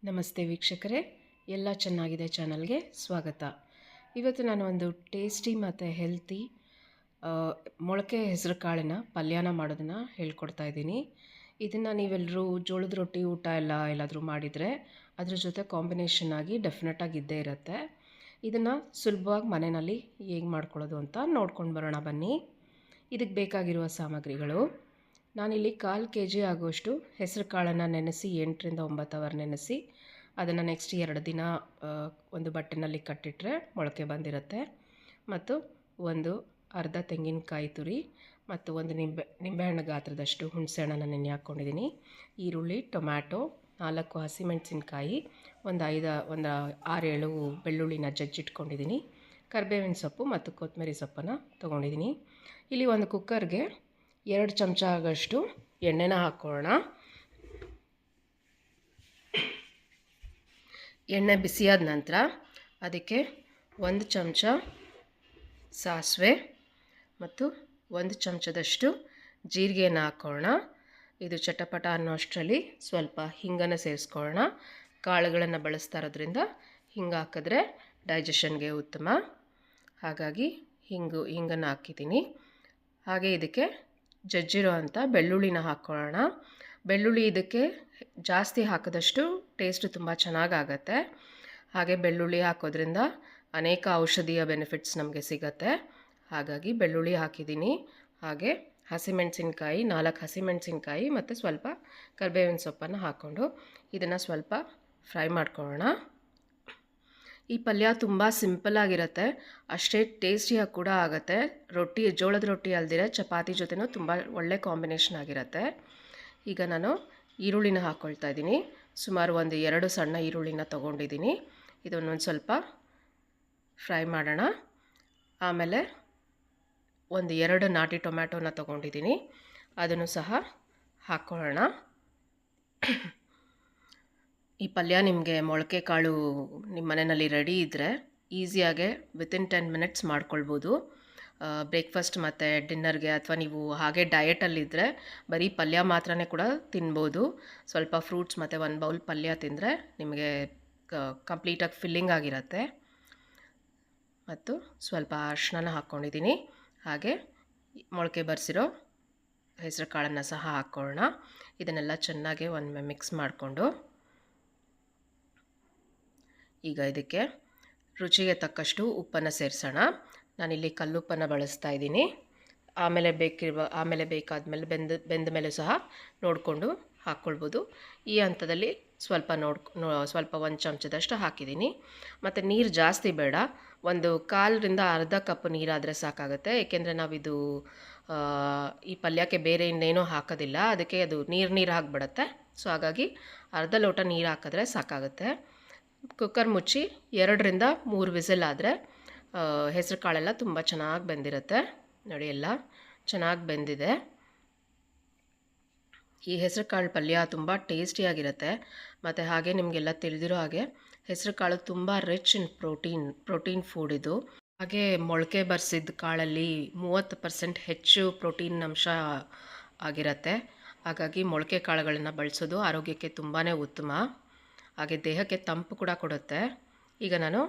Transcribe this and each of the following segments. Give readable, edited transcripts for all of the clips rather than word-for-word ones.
ನಮಸ್ತೆ ವೀಕ್ಷಕರೇ, ಎಲ್ಲ ಚೆನ್ನಾಗಿದೆ ಚಾನಲ್ಗೆ ಸ್ವಾಗತ. ಇವತ್ತು ನಾನು ಒಂದು ಟೇಸ್ಟಿ ಮತ್ತು ಹೆಲ್ತಿ ಮೊಳಕೆ ಹೆಸರು ಕಾಳಿನ ಪಲ್ಯನ ಮಾಡೋದನ್ನು ಹೇಳ್ಕೊಡ್ತಾ ಇದ್ದೀನಿ. ಇದನ್ನು ನೀವೆಲ್ಲರೂ ಜೋಳದ ರೊಟ್ಟಿ ಊಟ ಎಲ್ಲಾದರೂ ಮಾಡಿದರೆ ಅದ್ರ ಜೊತೆ ಕಾಂಬಿನೇಷನ್ ಆಗಿ ಡೆಫಿನೆಟಾಗಿ ಇದ್ದೇ ಇರುತ್ತೆ. ಇದನ್ನು ಸುಲಭವಾಗಿ ಮನೆಯಲ್ಲಿ ಹೇಗೆ ಮಾಡ್ಕೊಳ್ಳೋದು ಅಂತ ನೋಡ್ಕೊಂಡು ಬರೋಣ ಬನ್ನಿ. ಇದಕ್ಕೆ ಬೇಕಾಗಿರುವ ಸಾಮಗ್ರಿಗಳು: ನಾನಿಲ್ಲಿ 1/4 kg ಆಗುವಷ್ಟು ಹೆಸರು ಕಾಳನ್ನು ನೆನೆಸಿ 8 ರಿಂದ 9 ಅವರ್ ನೆನೆಸಿ ಅದನ್ನು ನೆಕ್ಸ್ಟ್ 2 ದಿನ ಒಂದು ಬಟ್ಟೆನಲ್ಲಿ ಕಟ್ಟಿಟ್ರೆ ಮೊಳಕೆ ಬಂದಿರುತ್ತೆ. ಮತ್ತು ಒಂದು ಅರ್ಧ ತೆಂಗಿನಕಾಯಿ ತುರಿ ಮತ್ತು ಒಂದು ನಿಂಬೆಹಣ್ಣು ಗಾತ್ರದಷ್ಟು ಹುಣಸೆಹಣ್ಣನ್ನು ನೆನೆ ಹಾಕ್ಕೊಂಡಿದ್ದೀನಿ. ಈರುಳ್ಳಿ, ಟೊಮ್ಯಾಟೊ, 4 ಹಸಿಮೆಣಸಿನ್ಕಾಯಿ, ಒಂದು 6-7 ಬೆಳ್ಳುಳ್ಳಿನ ಜಜ್ಜಿಟ್ಕೊಂಡಿದ್ದೀನಿ. ಕರಿಬೇವಿನ ಸೊಪ್ಪು ಮತ್ತು ಕೊತ್ತಂಬರಿ ಸೊಪ್ಪನ್ನು ತೊಗೊಂಡಿದ್ದೀನಿ. ಇಲ್ಲಿ ಒಂದು ಕುಕ್ಕರ್ಗೆ 2 ಚಮಚ ಆಗೋಷ್ಟು ಎಣ್ಣೆನ ಹಾಕ್ಕೊಳ್ಳೋಣ. ಎಣ್ಣೆ ಬಿಸಿಯಾದ ನಂತರ ಅದಕ್ಕೆ 1 ಚಮಚ ಸಾಸಿವೆ ಮತ್ತು 1 ಚಮಚದಷ್ಟು ಜೀರಿಗೆನ ಹಾಕ್ಕೊಳ್ಳೋಣ. ಇದು ಚಟಪಟ ಅನ್ನೋ ಅಷ್ಟರಲ್ಲಿ ಸ್ವಲ್ಪ ಹಿಂಗನ್ನು ಸೇರಿಸ್ಕೊಳ್ಳೋಣ. ಕಾಳುಗಳನ್ನು ಬಳಸ್ತಾ ಇರೋದ್ರಿಂದ ಹಿಂಗೆ ಹಾಕಿದ್ರೆ ಡೈಜೆಷನ್ಗೆ ಉತ್ತಮ. ಹಾಗಾಗಿ ಹಿಂಗನ್ನು ಹಾಕಿದ್ದೀನಿ. ಹಾಗೆ ಇದಕ್ಕೆ ಜಜ್ಜಿರೋ ಅಂಥ ಬೆಳ್ಳುಳ್ಳಿನ ಹಾಕ್ಕೊಳ್ಳೋಣ. ಬೆಳ್ಳುಳ್ಳಿ ಇದಕ್ಕೆ ಜಾಸ್ತಿ ಹಾಕಿದಷ್ಟು ಟೇಸ್ಟು ತುಂಬ ಚೆನ್ನಾಗಾಗತ್ತೆ. ಹಾಗೆ ಬೆಳ್ಳುಳ್ಳಿ ಹಾಕೋದ್ರಿಂದ ಅನೇಕ ಔಷಧೀಯ ಬೆನಿಫಿಟ್ಸ್ ನಮಗೆ ಸಿಗತ್ತೆ. ಹಾಗಾಗಿ ಬೆಳ್ಳುಳ್ಳಿ ಹಾಕಿದ್ದೀನಿ. ಹಾಗೆ ಹಸಿಮೆಣಸಿನ್ಕಾಯಿ, 4 ಹಸಿಮೆಣಸಿನ್ಕಾಯಿ ಮತ್ತು ಸ್ವಲ್ಪ ಕರಿಬೇವಿನ ಸೊಪ್ಪನ್ನು ಹಾಕ್ಕೊಂಡು ಇದನ್ನು ಸ್ವಲ್ಪ ಫ್ರೈ ಮಾಡ್ಕೊಳ್ಳೋಣ. ಈ ಪಲ್ಯ ತುಂಬ ಸಿಂಪಲ್ಲಾಗಿರುತ್ತೆ, ಅಷ್ಟೇ ಟೇಸ್ಟಿಯಾಗಿ ಕೂಡ ಆಗುತ್ತೆ. ಜೋಳದ ರೊಟ್ಟಿ ಅಲ್ದಿರ ಚಪಾತಿ ಜೊತೆನೂ ತುಂಬ ಒಳ್ಳೆ ಕಾಂಬಿನೇಷನ್ ಆಗಿರುತ್ತೆ. ಈಗ ನಾನು ಈರುಳ್ಳಿನ ಹಾಕ್ಕೊಳ್ತಾ ಇದ್ದೀನಿ. ಸುಮಾರು 2 ಸಣ್ಣ ಈರುಳ್ಳಿನ ತೊಗೊಂಡಿದ್ದೀನಿ. ಇದನ್ನೊಂದು ಸ್ವಲ್ಪ ಫ್ರೈ ಮಾಡೋಣ. ಆಮೇಲೆ 2 ನಾಟಿ ಟೊಮ್ಯಾಟೋನ ತೊಗೊಂಡಿದ್ದೀನಿ, ಅದನ್ನು ಸಹ ಹಾಕ್ಕೊಳ್ಳೋಣ. ಈ ಪಲ್ಯ ನಿಮಗೆ ಮೊಳಕೆ ಕಾಳು ನಿಮ್ಮ ಮನೆಯಲ್ಲಿ ರೆಡಿ ಇದ್ದರೆ ಈಸಿಯಾಗೆ ವಿತಿನ್ 10 ಮಿನಿಟ್ಸ್ ಮಾಡ್ಕೊಳ್ಬೋದು. ಬ್ರೇಕ್ಫಾಸ್ಟ್ ಮತ್ತು ಡಿನ್ನರ್ಗೆ, ಅಥವಾ ನೀವು ಹಾಗೆ ಡಯಟಲ್ಲಿದ್ದರೆ ಬರೀ ಪಲ್ಯ ಮಾತ್ರನೇ ಕೂಡ ತಿನ್ಬೋದು. ಸ್ವಲ್ಪ ಫ್ರೂಟ್ಸ್ ಮತ್ತು 1 ಬೌಲ್ ಪಲ್ಯ ತಿಂದರೆ ನಿಮಗೆ ಕಂಪ್ಲೀಟಾಗಿ ಫಿಲ್ಲಿಂಗ್ ಆಗಿರುತ್ತೆ. ಮತ್ತು ಸ್ವಲ್ಪ ಅರಿಶಿನ ಹಾಕ್ಕೊಂಡಿದ್ದೀನಿ. ಹಾಗೆ ಮೊಳಕೆ ಬರೆಸಿರೋ ಹೆಸರು ಕಾಳನ್ನು ಸಹ ಹಾಕ್ಕೊಳ್ಳೋಣ. ಇದನ್ನೆಲ್ಲ ಚೆನ್ನಾಗಿ ಒಮ್ಮೆ ಮಿಕ್ಸ್ ಮಾಡಿಕೊಂಡು ಈಗ ಇದಕ್ಕೆ ರುಚಿಗೆ ತಕ್ಕಷ್ಟು ಉಪ್ಪನ್ನು ಸೇರಿಸೋಣ. ನಾನಿಲ್ಲಿ ಕಲ್ಲುಪ್ಪನ್ನು ಬಳಸ್ತಾ ಇದ್ದೀನಿ. ಆಮೇಲೆ ಬೇಕಾದಮೇಲೆ ಬೆಂದ ಮೇಲೆ ಸಹ ನೋಡಿಕೊಂಡು ಹಾಕ್ಕೊಳ್ಬೋದು. ಈ ಹಂತದಲ್ಲಿ ಸ್ವಲ್ಪ 1 ಚಮಚದಷ್ಟು ಹಾಕಿದ್ದೀನಿ. ಮತ್ತು ನೀರು ಜಾಸ್ತಿ ಬೇಡ, 1/4 ರಿಂದ ಅರ್ಧ ಕಪ್ ನೀರಾದರೆ ಸಾಕಾಗುತ್ತೆ. ಏಕೆಂದರೆ ನಾವಿದು ಈ ಪಲ್ಯಕ್ಕೆ ಬೇರೆ ಇನ್ನೇನೂ ಹಾಕೋದಿಲ್ಲ, ಅದಕ್ಕೆ ಅದು ನೀರು ಆಗಿಬಿಡುತ್ತೆ. ಸೊ ಹಾಗಾಗಿ ಅರ್ಧ ಲೋಟ ನೀರು ಹಾಕಿದ್ರೆ ಸಾಕಾಗುತ್ತೆ. ಕುಕ್ಕರ್ ಮುಚ್ಚಿ 2 ರಿಂದ 3 ವಿಸಿಲ್ ಆದರೆ ಹೆಸರು ಕಾಳೆಲ್ಲ ತುಂಬ ಚೆನ್ನಾಗಿ ಬೆಂದಿರುತ್ತೆ. ನೋಡಿ, ಎಲ್ಲ ಚೆನ್ನಾಗಿ ಬೆಂದಿದೆ. ಈ ಹೆಸರು ಕಾಳು ಪಲ್ಯ ತುಂಬ ಟೇಸ್ಟಿಯಾಗಿರುತ್ತೆ. ಮತ್ತು ಹಾಗೆ ನಿಮಗೆಲ್ಲ ತಿಳಿದಿರೋ ಹಾಗೆ ಹೆಸರು ಕಾಳು ತುಂಬ ರಿಚ್ ಇನ್ ಪ್ರೋಟೀನ್ ಫುಡ್ ಇದು. ಹಾಗೆ ಮೊಳಕೆ ಬರೆಸಿದ ಕಾಳಲ್ಲಿ 30% ಹೆಚ್ಚು ಪ್ರೋಟೀನ್ ಅಂಶ ಆಗಿರುತ್ತೆ. ಹಾಗಾಗಿ ಮೊಳಕೆ ಕಾಳುಗಳನ್ನು ಬಳಸೋದು ಆರೋಗ್ಯಕ್ಕೆ ತುಂಬಾ ಉತ್ತಮ. ಹಾಗೆ ದೇಹಕ್ಕೆ ತಂಪು ಕೂಡ ಕೊಡುತ್ತೆ. ಈಗ ನಾನು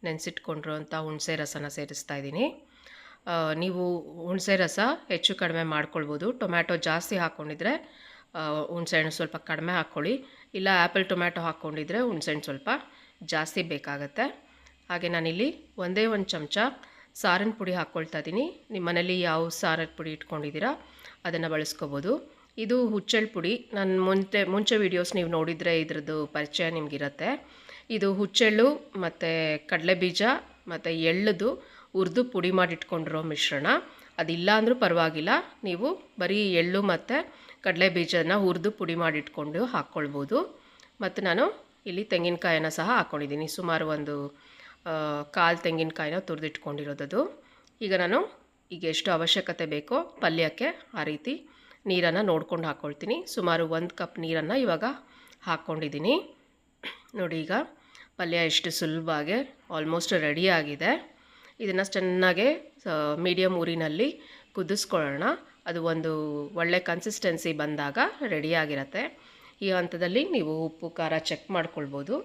ನೆನೆಸಿಟ್ಕೊಂಡಿರೋಂಥ ಹುಣಸೆ ರಸನ ಸೇರಿಸ್ತಾ ಇದ್ದೀನಿ. ನೀವು ಹುಣಸೆ ರಸ ಹೆಚ್ಚು ಕಡಿಮೆ ಮಾಡ್ಕೊಳ್ಬೋದು. ಟೊಮ್ಯಾಟೊ ಜಾಸ್ತಿ ಹಾಕ್ಕೊಂಡಿದ್ರೆ ಹುಣಸೆಹಣ್ಣು ಸ್ವಲ್ಪ ಕಡಿಮೆ ಹಾಕ್ಕೊಳ್ಳಿ. ಇಲ್ಲ ಆ್ಯಪಲ್ ಟೊಮ್ಯಾಟೊ ಹಾಕ್ಕೊಂಡಿದ್ರೆ ಹುಣಸೆಹಣ್ಣು ಸ್ವಲ್ಪ ಜಾಸ್ತಿ ಬೇಕಾಗತ್ತೆ. ಹಾಗೆ ನಾನಿಲ್ಲಿ 1 ಚಮಚ ಸಾರಿನ ಪುಡಿ ಹಾಕ್ಕೊಳ್ತಾ ಇದ್ದೀನಿ. ನಿಮ್ಮ ಮನೇಲಿ ಯಾವ ಸಾರಿನ ಪುಡಿ ಇಟ್ಕೊಂಡಿದ್ದೀರಾ ಅದನ್ನು ಬಳಸ್ಕೋಬೋದು. ಇದು ಹುಚ್ಚೆಳ್ಳು ಪುಡಿ. ನಾನು ಮುಂಚೆ ವೀಡಿಯೋಸ್ ನೀವು ನೋಡಿದರೆ ಇದ್ರದ್ದು ಪರಿಚಯ ನಿಮಗಿರುತ್ತೆ. ಇದು ಹುಚ್ಚೆಳ್ಳು ಮತ್ತು ಕಡಲೆಬೀಜ ಮತ್ತು ಎಳ್ಳದು ಹುರಿದು ಪುಡಿ ಮಾಡಿಟ್ಕೊಂಡಿರೋ ಮಿಶ್ರಣ. ಅದಿಲ್ಲ ಅಂದರೂ ಪರವಾಗಿಲ್ಲ, ನೀವು ಬರೀ ಎಳ್ಳು ಮತ್ತು ಕಡಲೆಬೀಜನ ಹುರಿದು ಪುಡಿ ಮಾಡಿಟ್ಕೊಂಡು ಹಾಕ್ಕೊಳ್ಬೋದು. ಮತ್ತು ನಾನು ಇಲ್ಲಿ ತೆಂಗಿನಕಾಯನ್ನು ಸಹ ಹಾಕ್ಕೊಂಡಿದ್ದೀನಿ. ಸುಮಾರು 1/4 ತೆಂಗಿನಕಾಯಿನ ತುರಿದಿಟ್ಕೊಂಡಿರೋದದು. ಈಗ ಎಷ್ಟು ಅವಶ್ಯಕತೆ ಬೇಕೋ ಪಲ್ಯಕ್ಕೆ ಆ ರೀತಿ ನೀರನ್ನು ನೋಡ್ಕೊಂಡು ಹಾಕ್ಕೊಳ್ತೀನಿ. ಸುಮಾರು 1 ಕಪ್ ನೀರನ್ನು ಇವಾಗ ಹಾಕ್ಕೊಂಡಿದ್ದೀನಿ. ನೋಡಿ, ಈಗ ಪಲ್ಯ ಎಷ್ಟು ಸುಲಭವಾಗಿ ಆಲ್ಮೋಸ್ಟ್ ರೆಡಿಯಾಗಿದೆ. ಇದನ್ನು ಚೆನ್ನಾಗೆ ಮೀಡಿಯಮ್ ಊರಿನಲ್ಲಿ ಕುದಿಸ್ಕೊಳ್ಳೋಣ. ಅದು ಒಂದು ಒಳ್ಳೆ ಕನ್ಸಿಸ್ಟೆನ್ಸಿ ಬಂದಾಗ ರೆಡಿಯಾಗಿರುತ್ತೆ. ಈ ಹಂತದಲ್ಲಿ ನೀವು ಉಪ್ಪು ಖಾರ ಚೆಕ್ ಮಾಡ್ಕೊಳ್ಬೋದು.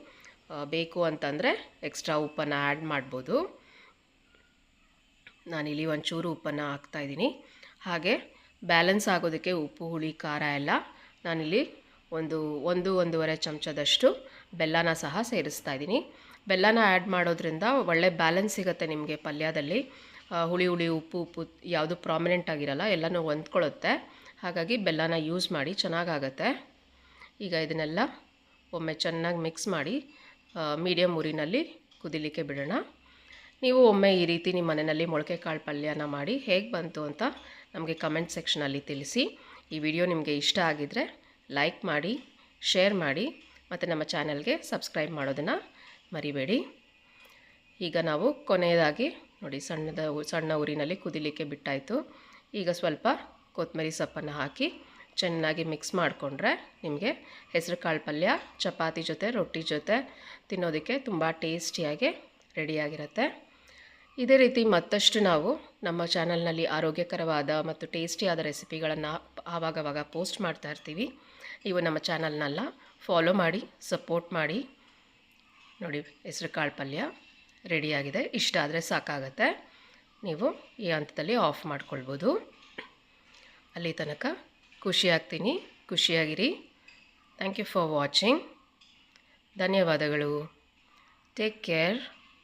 ಬೇಕು ಅಂತಂದರೆ ಎಕ್ಸ್ಟ್ರಾ ಉಪ್ಪನ್ನು ಆ್ಯಡ್ ಮಾಡ್ಬೋದು. ನಾನಿಲ್ಲಿ ಒಂಚೂರು ಉಪ್ಪನ್ನು ಹಾಕ್ತಾಯಿದ್ದೀನಿ. ಹಾಗೆ ಬ್ಯಾಲೆನ್ಸ್ ಆಗೋದಕ್ಕೆ ಉಪ್ಪು ಹುಳಿ ಖಾರ ಎಲ್ಲ ನಾನಿಲ್ಲಿ ಒಂದೂವರೆ ಚಮಚದಷ್ಟು ಬೆಲ್ಲನ ಸಹ ಸೇರಿಸ್ತಾ ಇದ್ದೀನಿ. ಬೆಲ್ಲನ ಆ್ಯಡ್ ಮಾಡೋದ್ರಿಂದ ಒಳ್ಳೆ ಬ್ಯಾಲೆನ್ಸ್ ಸಿಗುತ್ತೆ ನಿಮಗೆ ಪಲ್ಯದಲ್ಲಿ. ಹುಳಿ ಉಪ್ಪು ಯಾವುದು ಪ್ರಾಮಿನೆಂಟ್ ಆಗಿರಲ್ಲ, ಎಲ್ಲನೂ ಹೊಂದ್ಕೊಳ್ಳುತ್ತೆ. ಹಾಗಾಗಿ ಬೆಲ್ಲನ ಯೂಸ್ ಮಾಡಿ, ಚೆನ್ನಾಗಾಗತ್ತೆ. ಈಗ ಇದನ್ನೆಲ್ಲ ಒಮ್ಮೆ ಚೆನ್ನಾಗಿ ಮಿಕ್ಸ್ ಮಾಡಿ ಮೀಡಿಯಮ್ ಉರಿನಲ್ಲಿ ಕುದಿಲಿಕ್ಕೆ ಬಿಡೋಣ. ನೀವು ಒಮ್ಮೆ ಈ ರೀತಿ ನಿಮ್ಮ ಮನೆಯಲ್ಲಿ ಮೊಳಕೆ ಕಾಳು ಪಲ್ಯನ ಮಾಡಿ ಹೇಗೆ ಬಂತು ಅಂತ ನಮಗೆ ಕಮೆಂಟ್ ಸೆಕ್ಷನಲ್ಲಿ ತಿಳಿಸಿ. ಈ ವಿಡಿಯೋ ನಿಮಗೆ ಇಷ್ಟ ಆಗಿದ್ದರೆ ಲೈಕ್ ಮಾಡಿ, ಶೇರ್ ಮಾಡಿ ಮತ್ತು ನಮ್ಮ ಚಾನಲ್ಗೆ ಸಬ್ಸ್ಕ್ರೈಬ್ ಮಾಡೋದನ್ನು ಮರಿಬೇಡಿ. ಈಗ ನಾವು ಕೊನೆಯದಾಗಿ ನೋಡಿ ಸಣ್ಣ ಉರಿನಲ್ಲಿ ಕುದಿಲಿಕ್ಕೆ ಬಿಟ್ಟಾಯಿತು. ಈಗ ಸ್ವಲ್ಪ ಕೊತ್ತಂಬರಿ ಸೊಪ್ಪನ್ನು ಹಾಕಿ ಚೆನ್ನಾಗಿ ಮಿಕ್ಸ್ ಮಾಡಿಕೊಂಡ್ರೆ ನಿಮಗೆ ಹೆಸರು ಕಾಳು ಪಲ್ಯ ಚಪಾತಿ ಜೊತೆ ರೊಟ್ಟಿ ಜೊತೆ ತಿನ್ನೋದಕ್ಕೆ ತುಂಬ ಟೇಸ್ಟಿಯಾಗಿ ರೆಡಿಯಾಗಿರುತ್ತೆ. ಇದೇ ರೀತಿ ಮತ್ತಷ್ಟು ನಾವು ನಮ್ಮ ಚಾನಲ್ನಲ್ಲಿ ಆರೋಗ್ಯಕರವಾದ ಮತ್ತು ಟೇಸ್ಟಿಯಾದ ರೆಸಿಪಿಗಳನ್ನು ಆವಾಗವಾಗ ಪೋಸ್ಟ್ ಮಾಡ್ತಾ ಇರ್ತೀವಿ. ನೀವು ನಮ್ಮ ಚಾನಲ್ನೆಲ್ಲ ಫಾಲೋ ಮಾಡಿ, ಸಪೋರ್ಟ್ ಮಾಡಿ. ನೋಡಿ, ಹೆಸರು ಕಾಳು ಪಲ್ಯ ರೆಡಿಯಾಗಿದೆ. ಇಷ್ಟ ಆದರೆ ಸಾಕಾಗತ್ತೆ. ನೀವು ಈ ಹಂತದಲ್ಲಿ ಆಫ್ ಮಾಡ್ಕೊಳ್ಬೋದು. ಅಲ್ಲಿ ತನಕ ಖುಷಿಯಾಗಿರಿ. Thank you for watching. ಧನ್ಯವಾದಗಳು. Take care.